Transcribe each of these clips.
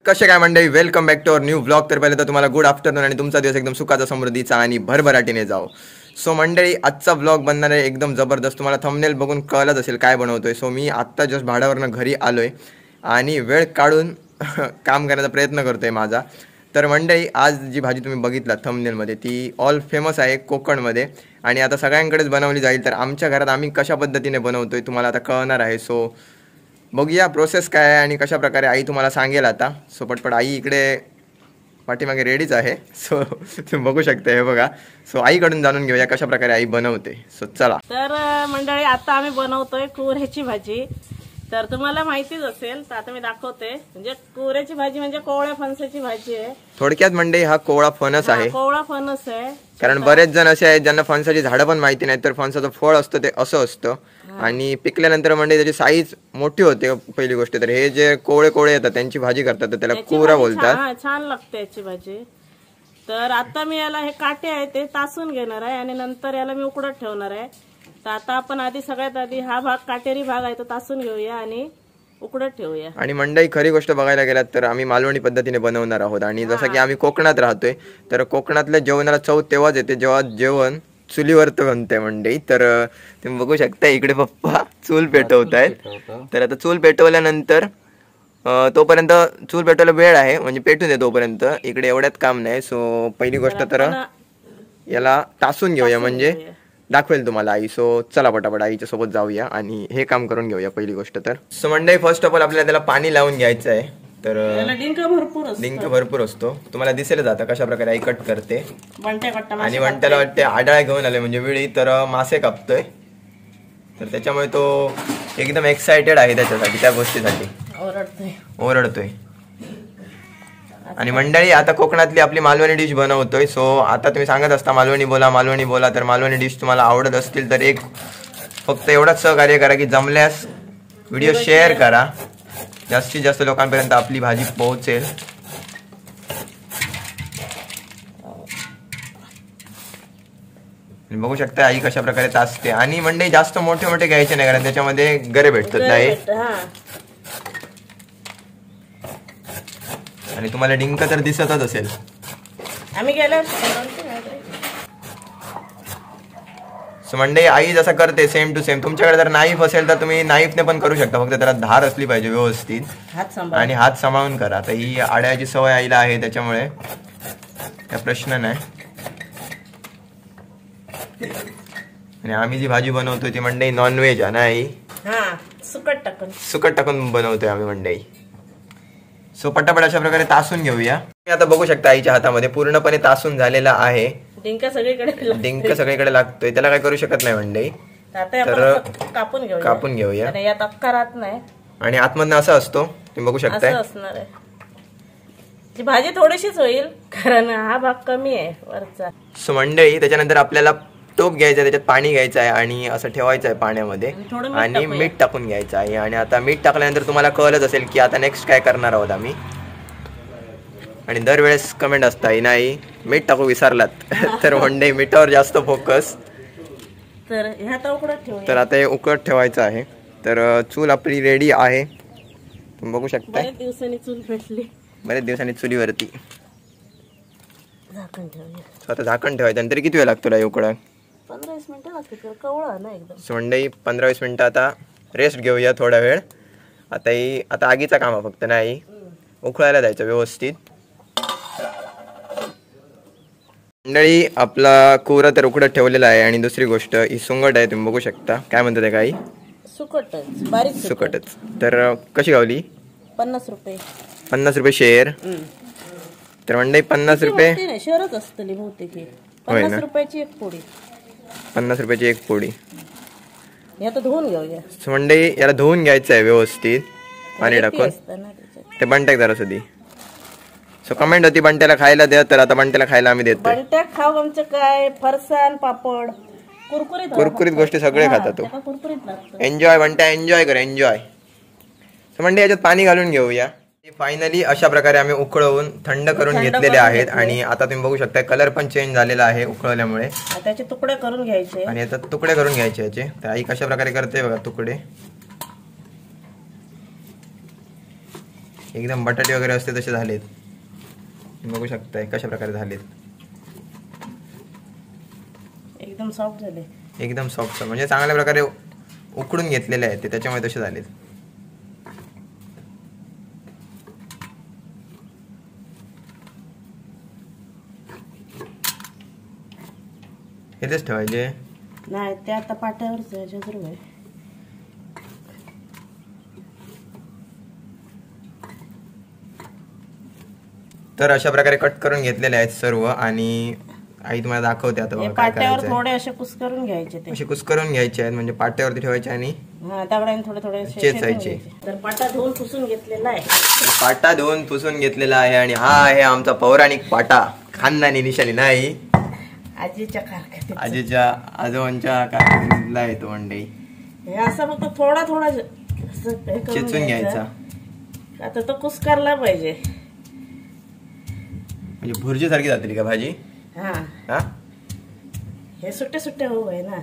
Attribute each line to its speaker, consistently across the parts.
Speaker 1: कसे काय मंडळी, welcome back to our new blog. तर पहिले तर तुम्हाला गुड आफ्टरनून आणि तुमचा दिवस एकदम सुखाचा, समृद्धीचा आणि भरभराटीने जाओ. सो मंडळी, आजचा ब्लॉग बनणार आहे एकदम जबरदस्त. तुम्हाला थंबनेल बघून कळलंच असेल काय बनवतोय. सो मी आत्ता जस्ट भाड्यावरनं घरी आलो आहे आणि वेळ काढून काम करण्याचा प्रयत्न करतो आहे माझा. तर मंडळी, आज जी भाजी तुम्ही बघितला थंबनेलमध्ये ती ऑल फेमस आहे कोकणमध्ये आणि आता सगळ्यांकडेच बनवली जाईल. तर आमच्या घरात आम्ही कशा पद्धतीने बनवतोय तुम्हाला आता कळणार आहे. सो बघूया प्रोसेस काय आहे आणि कशा प्रकारे आई तुम्हाला सांगेल आता. सो पटपट आई इकडे पाठीमागे रेडीच आहे. सो तुम्ही बघू शकता, हे बघा. सो आईकडून जाणून घेऊया कशा प्रकारे आई बनवते. सो चला.
Speaker 2: तर मंडळी, आता आम्ही बनवतोय कुऱ्याची भाजी. तर तुम्हाला माहितीच असेल, तर आता मी दाखवते. म्हणजे कुऱ्याची भाजी म्हणजे कोवळ्या फणसाची भाजी आहे.
Speaker 1: थोडक्यात मंडळी, हा कोवळा फणस आहे.
Speaker 2: कोवळा फणस आहे.
Speaker 1: कारण बरेच जण असे आहेत ज्यांना फणसाची झाडं पण माहिती नाही. तर फणसाचं फळ असतं ते असं असतं आणि पिकल्यानंतर म्हणजे त्याची साईज मोठी होते पहिली गोष्ट. तर हे जे कोवळे कोवळे येतात त्यांची भाजी करतात, तर त्याला कुरा बोलतात.
Speaker 2: छान लागते याची भाजी. तर आता मी याला हे काटे आहे ते तासून घेणार आहे आणि नंतर याला मी उकडत ठेवणार आहे. तर आता आपण सगळ्यात आधी हा भाग, काटेरी भाग आहे तो तासून घेऊया आणि उकडत ठेवूया.
Speaker 1: आणि मंडई, खरी गोष्ट बघायला गेलात तर आम्ही मालवणी पद्धतीने बनवणार आहोत. आणि जसं की आम्ही कोकणात राहतोय, तर कोकणातल्या जेवणाला चव तेव्हाच येते जेव्हा जेवण चुलीवर बनते मंडई. तर तुम्ही बघू शकता इकडे पप्पा चूल पेटवत आहेत. तर आता चूल पेटवल्यानंतर तोपर्यंत चूल पेटवायला वेळ आहे, म्हणजे पेटून दे तोपर्यंत. इकडे एवढ्यात काम नाही. सो पहिली गोष्ट तर याला तासून घेऊया, म्हणजे दाखवेल तुम्हाला आई. सो चला पटापट आईच्या सोबत जाऊया आणि हे काम करून घेऊया पहिली गोष्ट तर. So Mandai, first of all आपल्याला त्याला पाणी लावून घ्यायचं आहे. तर डिंक भरपूर असतो. तुम्हाला दिसेलच आता कशा प्रकारे आई कट करते. आणि वंट्याला वाटते आडाळा घेऊन आले म्हणजे वेळी, तर मासे कापतोय. तर त्याच्यामुळे तो एकदम एक्सायटेड आहे त्याच्यासाठी, त्या गोष्टीसाठी ओरडतोय. आणि मंडळी, आता कोकणातली आपली मालवणी डिश बनवतोय. सो आता तुम्ही सांगत असता मालवणी बोला. तर मालवणी डिश तुम्हाला आवडत असतील तर एक फक्त एवढंच सहकार्य करा की जमल्यास व्हिडिओ शेअर करा, जास्तीत जास्त लोकांपर्यंत आपली भाजी पोहोचेल. बघू शकता आई कशा प्रकारे तासते. आणि मंडळी, जास्त मोठे मोठे घ्यायचे नाही कारण त्याच्यामध्ये गरे भेटतात नाही. आणि तुम्हाला डिंक तर दिसतच असेल. सो मंडळी, आई जसं करते सेम टू सेम. तुमच्याकडे जर नाईफ असेल तर तुम्ही नाईफने पण करू शकता, फक्त त्याला धार असली पाहिजे व्यवस्थित आणि हात सांभाळून करा. तर ही आड्याची सवय आईला आहे, त्याच्यामुळे काय प्रश्न नाही. आणि आम्ही जी भाजी बनवतोय ती मंडळी नॉनव्हेज आहे ना आई. सुकट टाकून बनवतोय आम्ही मंडळी. सो पटापट अशा प्रकारे तासून घेऊया. आता बघू शकता आईच्या हातामध्ये पूर्णपणे तासून झालेला आहे. डिंक सगळीकडे लागतोय, त्याला काय करू शकत नाही मंडळी. तर कापून घेऊया. आणि आतमधनं असं असतो, तुम्ही बघू शकताय.
Speaker 2: भाजी थोडीशीच होईल कारण हा भाग कमी आहे वरचा.
Speaker 1: सो मंडळी, त्याच्यानंतर आपल्याला टोप घ्यायचा, त्याच्यात पाणी घ्यायचं आहे आणि असं ठेवायचं आहे पाण्यामध्ये आणि मीठ टाकून घ्यायचं आहे. आणि आता मीठ टाकल्यानंतर तुम्हाला कळलंच असेल की आता नेक्स्ट काय करणार आहोत आम्ही. आणि दरवेळेस कमेंट असतात, नाही मीठ टाकू विसरलात. तर मंडळी, मिठावर जास्त फोकस. तर आता हे उकळत ठेवायचं आहे. तर चूल आपली रेडी आहे, तुम्ही बघू शकता.
Speaker 2: बरेच दिवसांनी चूल पेटली,
Speaker 1: बरेच दिवसांनी चुलीवरती. आता झाकण ठेवायचं. नंतर किती वेळ लागतो उकळा?
Speaker 2: 15-20 मिनिटं लागते. कवळा ना एकदम.
Speaker 1: सो मंडळी, 15-20 मिनिटं आता रेस्ट घेऊया थोडा वेळ. आता आगीचा काम आहे फक्त, नाही उकळायला जायचं व्यवस्थित. मंडळी, आपला कुरा तर उकडत ठेवलेला आहे. आणि दुसरी गोष्ट ही सुंगट आहे, तुम्ही बघू शकता. काय म्हणतात ते काही? सुकटच. तर कशी गावली?
Speaker 2: 50 रुपये.
Speaker 1: 50 रुपये शेअर. तर मंडळी, 50 रुपये
Speaker 2: शेअरच असतली बहुतेक. 50 रुपयाची एक पोळी.
Speaker 1: 50 रुपयाची एक पोळी.
Speaker 2: धुवून घेऊया.
Speaker 1: मंडळी, याला धुवून घ्यायचं आहे व्यवस्थित पाणी टाकून. ते बंट्याक जरा सुधी. सो कमेंट होती बंट्याला खायला द्या, तर आता बंट्याला खायला आम्ही देतो.
Speaker 2: बंट्या खाऊ आमचं काय, फरसाण पापड
Speaker 1: कुरकुरीत गोष्टी सगळे खातात. तो एन्जॉय बंट्या, एन्जॉय कर, एन्जॉय. सो मंडळी, याच्यात पाणी घालून घेऊया. फायनली अशा प्रकारे आम्ही उकळवून थंड करून घेतलेले आहेत. आणि आता तुम्ही बघू शकता कलर पण चेंज झालेला आहे उकळल्यामुळे.
Speaker 2: त्याचे तुकडे करून घ्यायचे
Speaker 1: आणि आता तुकडे करून घ्यायचे याचे. तर आई कशा प्रकारे करते बघा तुकडे. एकदम बटाटे वगैरे असते तसे झालेत. बघू शकताय कशा प्रकारे झालेत.
Speaker 2: एकदम सॉफ्ट झाले.
Speaker 1: एकदम सॉफ्ट म्हणजे चांगल्या प्रकारे उकडून घेतलेले आहेत ते, त्याच्यामुळे तसे झालेत. इथेच ठेवायचे
Speaker 2: नाही, ते आता पाट्यावरच आहे जरूर आहे.
Speaker 1: तर अशा प्रकारे कट करून घेतलेले आहेत सर्व. आणि आई तुम्हाला दाखवते आता बघा काय
Speaker 2: पाट्यावर
Speaker 1: करायचं.
Speaker 2: थोडे असे कुस्करून घ्यायचे ते.
Speaker 1: असे कुस्करून घ्यायचे आहेत म्हणजे पाट्यावरती ठेवायचे आणि
Speaker 2: दगडाने थोडे थोडे असे
Speaker 1: चेचायचे.
Speaker 2: घ्यायचे. तर पाटा धुवून पुसून घेतलेला आहे.
Speaker 1: पाटा धुवून पुसून घेतलेला आहे. आणि हा आहे आमचा पौराणिक पाटा, खानदानी निशाणी नाही,
Speaker 2: आजीच्या कारखान्यात.
Speaker 1: आजीच्या आजोबांच्या कारखान्यातला येतो मंडई.
Speaker 2: हे असं फक्त थोडा थोडा असं हे करून
Speaker 1: चेचून घ्यायचा.
Speaker 2: आता तो कुस्करला पाहिजे.
Speaker 1: म्हणजे भुर्जी सारखी जाते का भाजी.
Speaker 2: हा,
Speaker 1: हा
Speaker 2: हे सुट्टे सुट्टे होऊ आहे ना.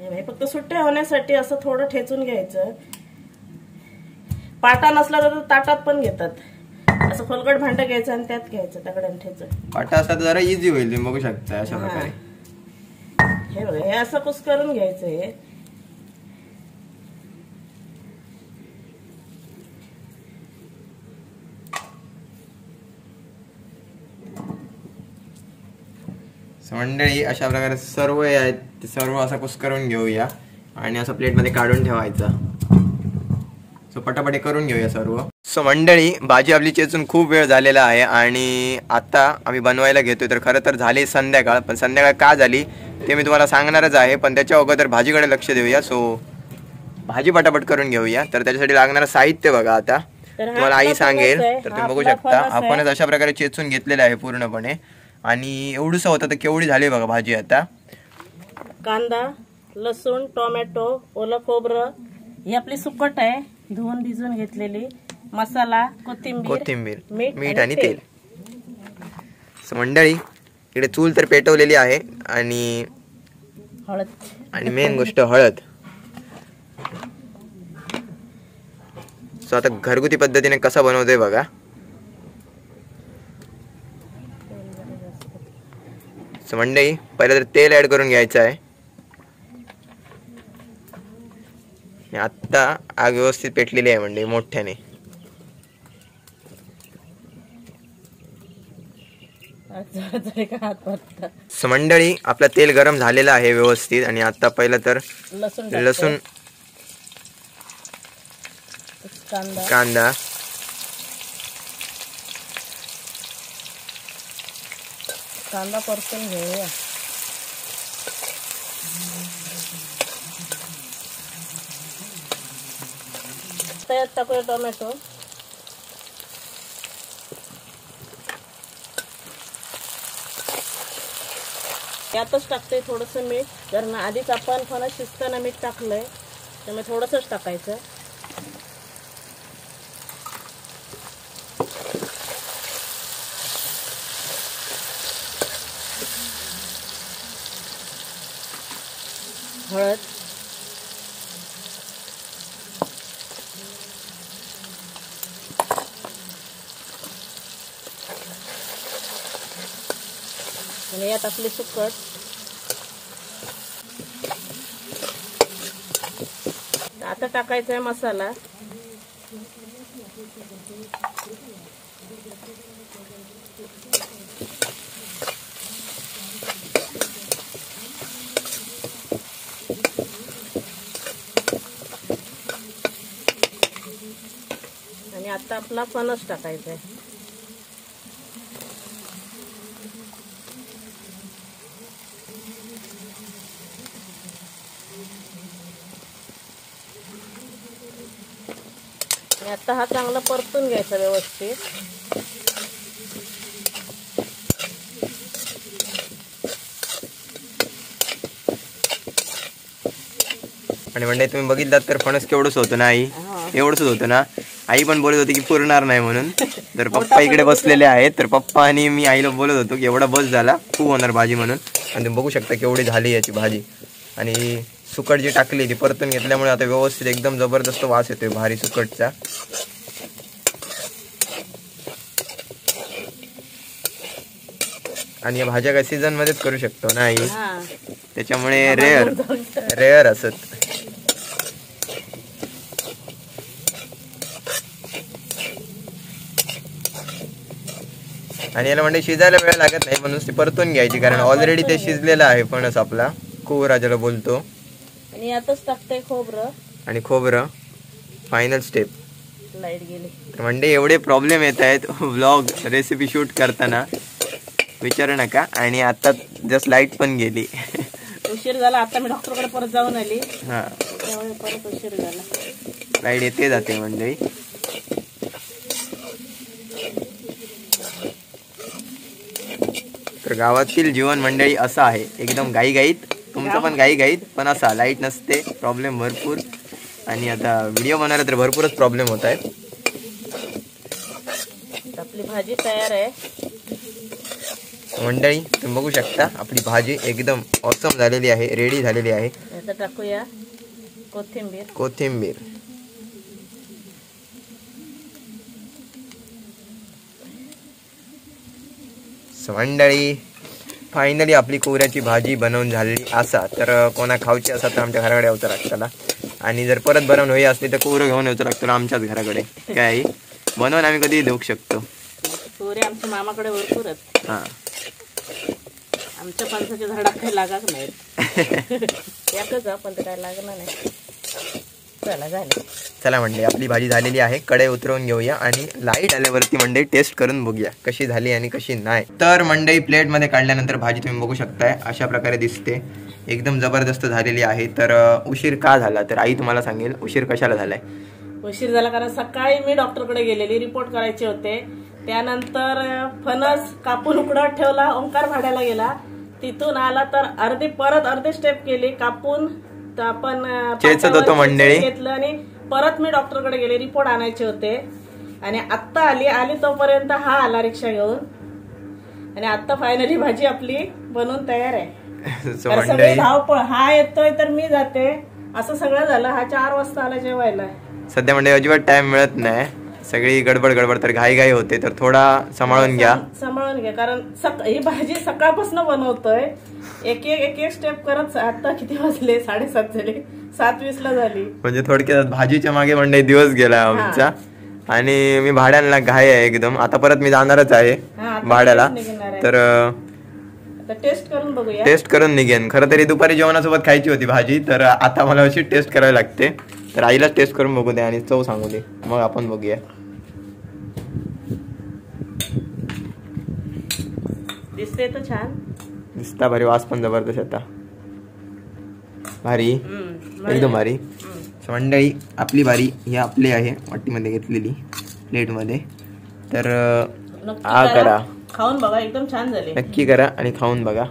Speaker 2: हे फक्त सुट्टे होण्यासाठी असं थोडं ठेचून घ्यायचं. पाटा नसला तर ताटात पण घेतात. असं खोलगट भांड घ्यायचं आणि त्यात घ्यायचं दगडाने ठेचून.
Speaker 1: पाटा असला तर जरा इझी होईल. तुम्ही बघू शकता अशा प्रकारे.
Speaker 2: हे बघा, हे असं कुस्करून घ्यायचं. हे
Speaker 1: मंडळी अशा प्रकारे सर्व आहेत ते सर्व असं कुस्करून घेऊया आणि असं प्लेटमध्ये काढून ठेवायचा. सो पटापटी करून घेऊया सर्व. सो मंडळी भाजी आपली चेचून खूप वेळ झालेला आहे आणि आता आम्ही बनवायला घेतोय. तर खरं तर झाली संध्याकाळ, पण संध्याकाळ का झाली ते मी तुम्हाला सांगणारच आहे. पण त्याच्या अगोदर भाजीकडे लक्ष देऊया. सो भाजी पटापट करून घेऊया. तर त्याच्यासाठी लागणारं साहित्य बघा आता तुम्हाला आई सांगेल. तर तुम्ही बघू शकता आपणच अशा प्रकारे चेचून घेतलेलं आहे पूर्णपणे. आणि एवढंसं होतं तर केवढी झाली बघा भाजी आता.
Speaker 2: कांदा, लसूण, टोमॅटो, ओलं खोबरं, ही आपली सुकट आहे धुवून भिजून घेतलेली, मसाला, कोथिंबीर,
Speaker 1: मीठ आणि तेल. मंडळी इकडे चूल तर पेटवलेली आहे आणि
Speaker 2: हळद
Speaker 1: आणि मेन गोष्ट हळद. सो आता घरगुती पद्धतीने कसं बनवतोय बघा. सो मंडळी पहिलं तर तेल ऍड करून घ्यायचं आहे. आता आग व्यवस्थित पेटलेली आहे मंडळी मोठ्याने. सो मंडळी आपलं तेल गरम झालेलं आहे व्यवस्थित. आणि आता पहिलं तर लसूण, कांदा,
Speaker 2: कांदा परतून घेऊया. त्यात टाकूया टोमॅटो. यातच टाकते थोडंसं मीठ, कारण आधीच आपण फणस शिजताना मीठ टाकलंय त्यामुळे थोडंसंच टाकायचं. हळद, आणि यात आपली सुकट. आता टाकायचा आहे मसाला. आणि आता आपला फणस टाकायचा आहे. आणि आता हा चांगला परतून घ्यायचा व्यवस्थित.
Speaker 1: आणि म्हणजे तुम्ही बघितलात तर फणस केवढंच होतं ना आई, एवढंच होतं ना. आई पण बोलत होती की पुरणार नाही म्हणून. तर पप्पा इकडे बसलेले आहेत. तर पप्पा आणि मी आईला बोलत होतो की एवढा बस झाला, खूप होणार भाजी म्हणून. आणि तुम्ही बघू शकता केवढी झाली याची भाजी. आणि सुकट जी टाकली ती परतून घेतल्यामुळे आता व्यवस्थित एकदम जबरदस्त वास येतोय भारी सुकटचा. आणि या भाज्या काय सीझन मध्येच करू शकतो ना आई,
Speaker 2: हा
Speaker 1: त्याच्यामुळे रेअर असत. आणि याला म्हणजे शिजायला वेळ लागत नाही म्हणून ती परतून घ्यायची, कारण ऑलरेडी ते शिजलेलं आहे फणस आपला कोहरा ज्याला बोलतो.
Speaker 2: आणि यातच टाकते खोबरं
Speaker 1: आणि खोबरं फायनल स्टेप.
Speaker 2: लाईट गेली
Speaker 1: म्हणजे एवढे प्रॉब्लेम येत आहेत व्लॉग रेसिपी शूट करताना विचारू नका. आणि आता जस्ट लाईट पण गेली.
Speaker 2: उशीर झाला, आता मी डॉक्टरकडे परत जाऊन आली,
Speaker 1: हा
Speaker 2: त्यामुळे परत उशीर झाला.
Speaker 1: लाईट येते जाते मंडळी. तर गावातील जीवन मंडळी असं आहे, एकदम घाईघाईत. तुमचं पण घाईघाईत, पण असा लाईट नसते, प्रॉब्लेम भरपूर. आणि आता व्हिडिओ बनवायला तर भरपूरच प्रॉब्लेम होत आहेत.
Speaker 2: आपली भाजी तयार आहे
Speaker 1: मंडळी, तुम्ही बघू शकता आपली भाजी एकदम ऑसम झालेली आहे, रेडी झालेली आहे.
Speaker 2: आता टाकूया
Speaker 1: कोथिंबीर. मंडळी फायनली आपली कोहऱ्याची भाजी बनवून झालेली असा. तर कोणा खाऊची असा तर आमच्या घराकडे यावचं लागतं. आणि जर परत बनवून होई असली तर कोहरं घेऊन यावचं लागतं आमच्याच घराकडे. काय बनवून आम्ही कधी देऊ शकतो.
Speaker 2: कोहरे आमच्या मामाकडे भरपूर आहेत.
Speaker 1: हा
Speaker 2: आमच्या फणसाच्या झाडात काही लागत नाहीत. एकच आपण ते काय लागणार नाही. चला झाले.
Speaker 1: चला मंडळी आपली भाजी झालेली आहे. कढई उतरवून घेऊया आणि लाईट आल्यावरती मंडळी टेस्ट करून बघूया कशी झाली आणि कशी नाही. तर मंडळी प्लेटमध्ये काढल्यानंतर भाजी तुम्ही बघू शकताय अशा प्रकारे दिसते, एकदम जबरदस्त झालेली आहे. तर उशीर का झाला तर आई तुम्हाला सांगेल उशीर कशाला झालाय.
Speaker 2: उशीर झाला कारण सकाळी मी डॉक्टरकडे गेलेली, रिपोर्ट करायचे होते. त्यानंतर फणस कापून उकडत ठेवला, ओंकार भाड्याला गेला, तिथून आला तर परत अर्धी स्टेप केली, कापून आपण
Speaker 1: चेचत होतो मंडळी
Speaker 2: घेतलं आणि परत मी डॉक्टरकडे गेले, रिपोर्ट आणायचे होते. आणि आत्ता आली तोपर्यंत हा आला रिक्षा घेऊन. आणि आता फायनली भाजी आपली बनवून तयार आहे. सगळे धावपळ, हा येतोय तर मी जाते, असं सगळं झालं. हा 4 वाजता आला जेवायला.
Speaker 1: सध्या म्हणजे अजिबात टाइम मिळत नाही, सगळी गडबड तर घाई होते. तर थोडा सांभाळून घ्या
Speaker 2: कारण ही भाजी सकाळपासून बनवतोय, एक स्टेप करत. आता किती वाजले? 7:30 झाले, 7:20 ला झाली.
Speaker 1: म्हणजे थोडक्यात भाजीच्या मागे मंडळी दिवस गेला आमचा. आणि मी भाड्याला घाई आहे एकदम. आता परत मी जाणारच आहे भाड्याला. तर टेस्ट करून निघेन. खरं तरी दुपारी जेवणासोबत खायची होती भाजी, तर आता मला अशी टेस्ट करावी लागते. तर आईला टेस्ट करून बघू दे आणि चव सांगू दे, मग आपण बघूया.
Speaker 2: दिसते तर छान
Speaker 1: दिसता भारी, वास पण जबरदस्त आता, भारी एकदम भारी. मंडळी आपली भारी ही आपली आहे, वाटीमध्ये घेतलेली प्लेटमध्ये. तर करा,
Speaker 2: खाऊन बघा, एकदम छान झाले.
Speaker 1: नक्की करा आणि खाऊन बघा.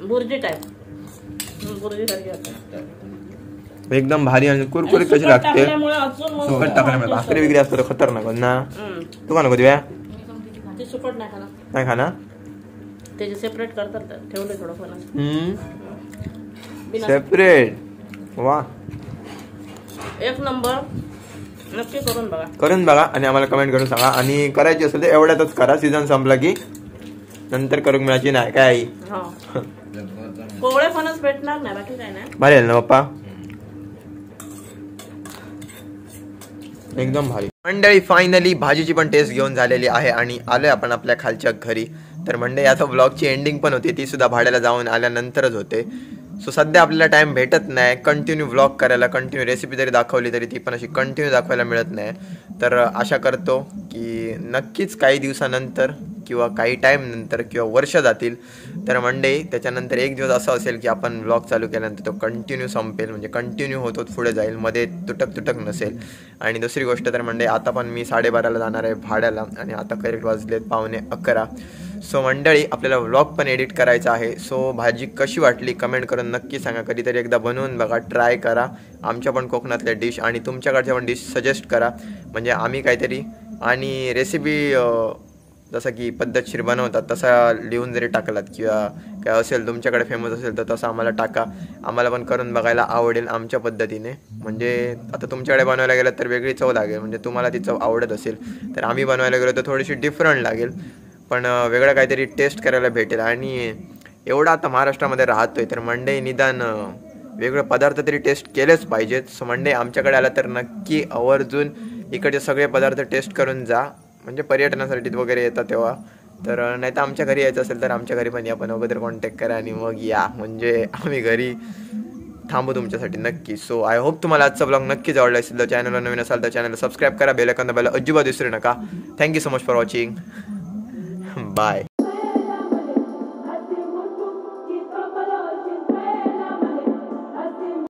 Speaker 2: बुर्जी टाइप, बुर्जी सारखी
Speaker 1: एकदम भारी आणि कुरकुरीत कशी लागते. सुकट टाकल्यामुळे भाकरी वगैरे असतो खतरनाक ना. तू का नको दिव्या?
Speaker 2: सुकट
Speaker 1: नाही खाना,
Speaker 2: त्याचे सेपरेट करतात, ठेवले थोडं फणस
Speaker 1: सेपरेट. वा,
Speaker 2: एक नंबर. नक्की करून
Speaker 1: बघा आणि आम्हाला कमेंट करून सांगा. आणि करायची असेल तर एवढ्यातच करा, सीझन संपला की नंतर करून मिळायची नाही. काय आई
Speaker 2: कोवळे फणस भेटणार नाही, बाकी काय नाही.
Speaker 1: भारी आहे ना पप्पा, एकदम भारी. मंडळी फायनली भाजीची पण टेस्ट घेऊन झालेली आहे आणि आलोय आपण आपल्या खालच्या घरी. तर मंडळी आता व्लॉगची एंडिंग पण होती, ती सुद्धा भाड्याला जाऊन आल्यानंतरच होते. सो सध्या आपल्याला टाइम भेटत नाही कंटिन्यू व्लॉग करायला. कंटिन्यू रेसिपी जरी दाखवली तरी ती पण अशी कंटिन्यू दाखवायला मिळत नाही. तर आशा करतो की नक्कीच काही दिवसानंतर किंवा काही टाईम नंतर किंवा वर्ष जातील तर मंडळी त्याच्यानंतर एक दिवस असं असेल की आपण व्लॉग चालू केल्यानंतर तो कंटिन्यू संपेल, म्हणजे कंटिन्यू होतो पुढे जाईल, मध्ये तुटक नसेल. आणि दुसरी गोष्ट तर मंडळी आता पण मी 12:30ला जाणार आहे भाड्याला आणि आता करेक्ट वाजलेत 11:15. सो मंडळी आपल्याला व्लॉग पण एडिट करायचा आहे. सो भाजी कशी वाटली कमेंट करून नक्की सांगा. कधीतरी एकदा बनवून बघा, ट्राय करा आमच्या पण कोकणातल्या डिश आणि तुमच्याकडच्या पण डिश सजेस्ट करा, म्हणजे आम्ही काहीतरी आणि रेसिपी जसं की पद्धतशीर बनवतात तसा लिहून जरी टाकलात किंवा काय असेल तुमच्याकडे फेमस असेल तर तसं आम्हाला टाका, आम्हाला पण करून बघायला आवडेल आमच्या पद्धतीने. म्हणजे आता तुमच्याकडे बनवायला गेलं तर वेगळी चव लागेल, म्हणजे तुम्हाला ती चव आवडत असेल तर आम्ही बनवायला गेलो तर थोडीशी डिफरंट लागेल. पण वेगळं काहीतरी टेस्ट करायला भेटेल. आणि एवढं आता महाराष्ट्रामध्ये राहतोय तर मंडई निदान वेगळे पदार्थ तरी टेस्ट केलेच पाहिजेत. सो मंडई आमच्याकडे आला तर नक्की आवर्जून इकडचे सगळे पदार्थ टेस्ट करून जा, म्हणजे पर्यटनासाठी वगैरे येतात तेव्हा. तर नाही तर आमच्या घरी यायचं असेल तर आमच्या घरी पण या, पण अगोदर कॉन्टॅक्ट करा आणि मग या, म्हणजे आम्ही घरी थांबू तुमच्यासाठी नक्की. सो आय होप तुम्हाला आजचा ब्लॉग नक्कीच आवडला असेल. तर चॅनलला नवीन असाल तर चॅनलला सबस्क्राईब करा, बेल आयकॉन दाबायला अजिबात विसरू नका. Thank you so much for watching. Bye.